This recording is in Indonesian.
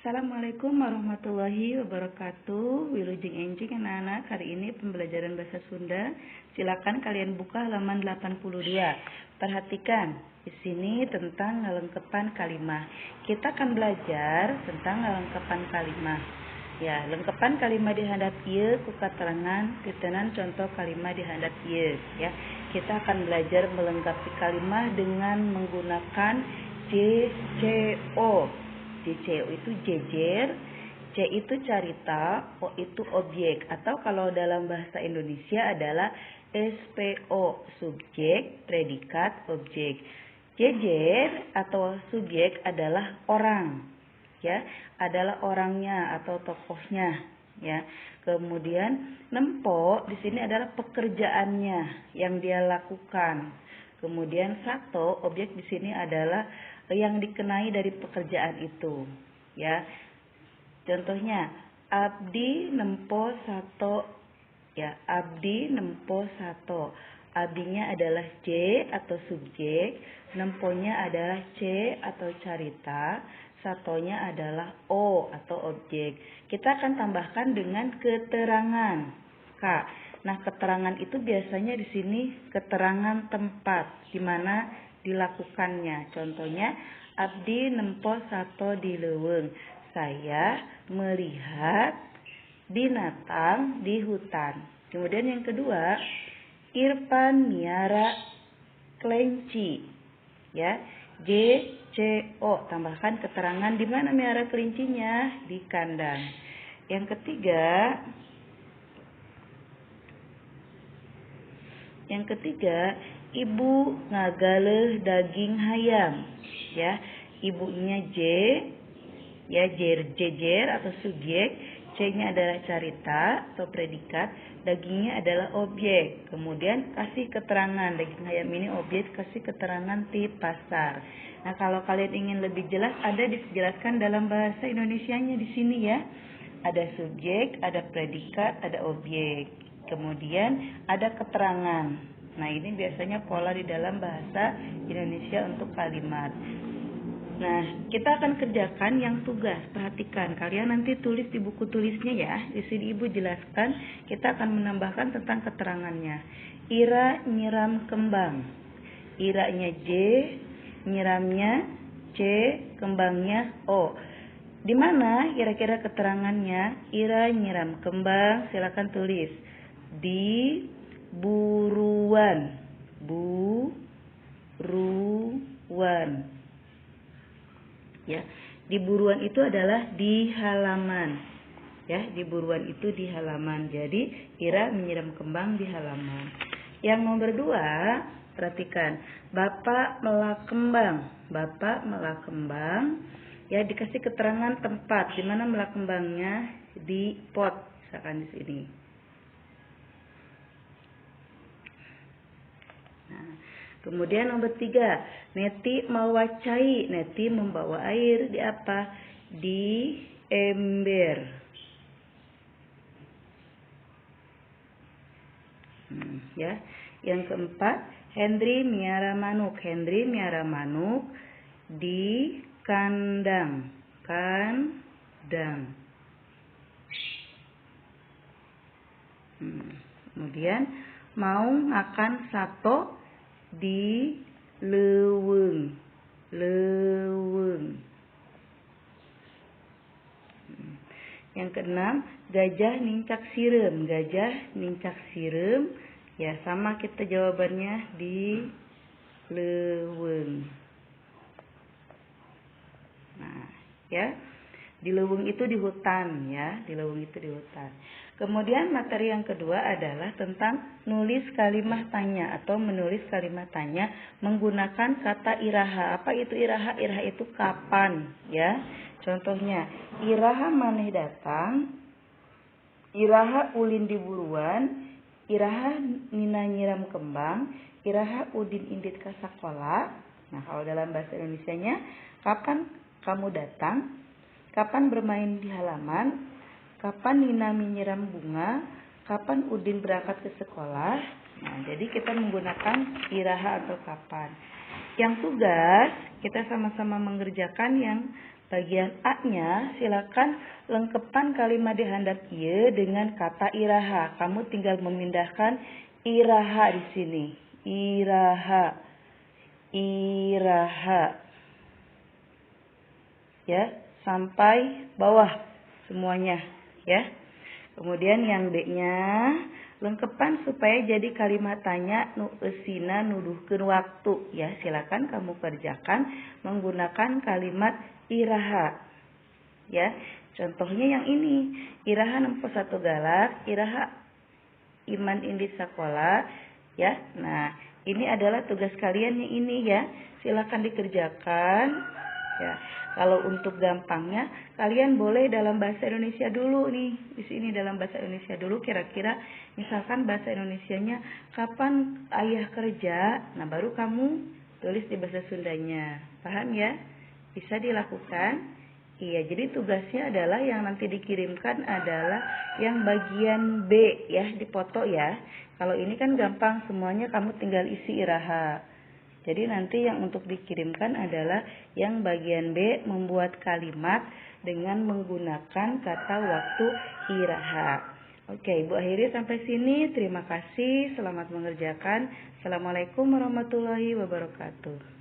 Assalamualaikum warahmatullahi wabarakatuh. Wilujeng enjing anak-anak, hari ini pembelajaran bahasa Sunda. Silakan kalian buka halaman 82. Perhatikan di sini tentang lengkapan kalimat. Kita akan belajar tentang lengkapan kalimat. Ya, lengkapan kalimat di handap ieu ku katerangan titenan contoh kalimat di handap ieu ya. Kita akan belajar melengkapi kalimat dengan menggunakan JCO. JCO itu jejer, C itu carita, O itu objek, atau kalau dalam bahasa Indonesia adalah SPO, subjek, predikat, objek. Jejer atau subjek adalah orang, ya, adalah orangnya atau tokohnya, ya. Kemudian nempo di sini adalah pekerjaannya yang dia lakukan. Kemudian sato, objek di sini adalah yang dikenai dari pekerjaan itu, ya. Contohnya abdi nempo sato, ya, abdi nempo sato. Abdinya adalah J atau subjek, nemponya adalah C atau carita, satonya adalah O atau objek. Kita akan tambahkan dengan keterangan K. Nah, keterangan itu biasanya di sini keterangan tempat di mana dilakukannya. Contohnya, abdi nempo sato di leuweung. Saya melihat binatang di hutan. Kemudian yang kedua, Irfan miara kelinci. Ya, JCO, tambahkan keterangan di mana miara kelincinya, di kandang. Yang ketiga, ibu ngagaleh daging hayam, ya. Ibunya J, ya, jejer atau subjek, C-nya adalah carita atau predikat, dagingnya adalah objek. Kemudian kasih keterangan, daging hayam ini objek, kasih keterangan di pasar. Nah, kalau kalian ingin lebih jelas, ada dijelaskan dalam bahasa Indonesianya di sini, ya. Ada subjek, ada predikat, ada objek. Kemudian ada keterangan. Nah, ini biasanya pola di dalam bahasa Indonesia untuk kalimat. Nah, kita akan kerjakan yang tugas. Perhatikan, kalian nanti tulis di buku tulisnya, ya. Di sini Ibu jelaskan, kita akan menambahkan tentang keterangannya. Ira nyiram kembang. Iranya J, nyiramnya C, kembangnya O. Di mana kira-kira keterangannya? Ira nyiram kembang, silakan tulis. Di buruan. Buruan. Ya, di buruan itu adalah di halaman. Ya, di buruan itu di halaman. Jadi, Ira menyiram kembang di halaman. Yang nomor 2, perhatikan. Bapak melak kembang. Bapak melak kembang. Ya, dikasih keterangan tempat di mana melak kembangnya, di pot, misalkan di sini. Nah, kemudian nomor 3, Neti mawacai. Neti membawa air di apa? Di ember. Ya. Yang keempat, Hendri miara manuk. Hendri miara manuk di kandang. Kandang. Kemudian mau makan sato di leuweung. Leuweung. Yang keenam, gajah nincak sireum. Gajah nincak sireum, ya, sama kita jawabannya, di leuweung. Nah, ya, di leuweung itu di hutan, ya, di leuweung itu di hutan. Kemudian materi yang kedua adalah tentang nulis kalimat tanya atau menulis kalimat tanya menggunakan kata iraha. Apa itu iraha? Iraha itu kapan, ya. Contohnya, iraha maneh datang, iraha ulin di buruan, iraha nina nyiram kembang, iraha udin indit ka sakola. Nah, kalau dalam bahasa Indonesianya, kapan kamu datang, kapan bermain di halaman, kapan Nina menyiram bunga, kapan Udin berangkat ke sekolah. Nah, jadi kita menggunakan iraha atau kapan. Yang tugas, kita sama-sama mengerjakan yang Bagian A-nya, silakan lengkepan kalimat di handap ieu dengan kata iraha. Kamu tinggal memindahkan iraha di sini. Iraha. Iraha. Ya, sampai bawah semuanya, ya. Kemudian yang B-nya, lengkepan supaya jadi kalimat tanya nu eusina nuduhkeun waktu, ya. Silakan kamu kerjakan menggunakan kalimat iraha. Ya, contohnya yang ini, iraha nempo satu galak, iraha iman indi sakola, ya. Nah, ini adalah tugas kalian yang ini, ya. Silakan dikerjakan, ya. Kalau untuk gampangnya, kalian boleh dalam bahasa Indonesia dulu nih. Di sini dalam bahasa Indonesia dulu, kira-kira misalkan bahasa Indonesianya kapan ayah kerja, nah baru kamu tulis di bahasa Sundanya. Paham ya? Bisa dilakukan. Iya, jadi tugasnya adalah yang nanti dikirimkan adalah yang bagian B ya, dipoto ya. Kalau ini kan gampang, semuanya kamu tinggal isi iraha. Jadi nanti yang untuk dikirimkan adalah yang bagian B, membuat kalimat dengan menggunakan kata waktu iraha. Oke, Ibu akhiri sampai sini. Terima kasih, selamat mengerjakan. Assalamualaikum warahmatullahi wabarakatuh.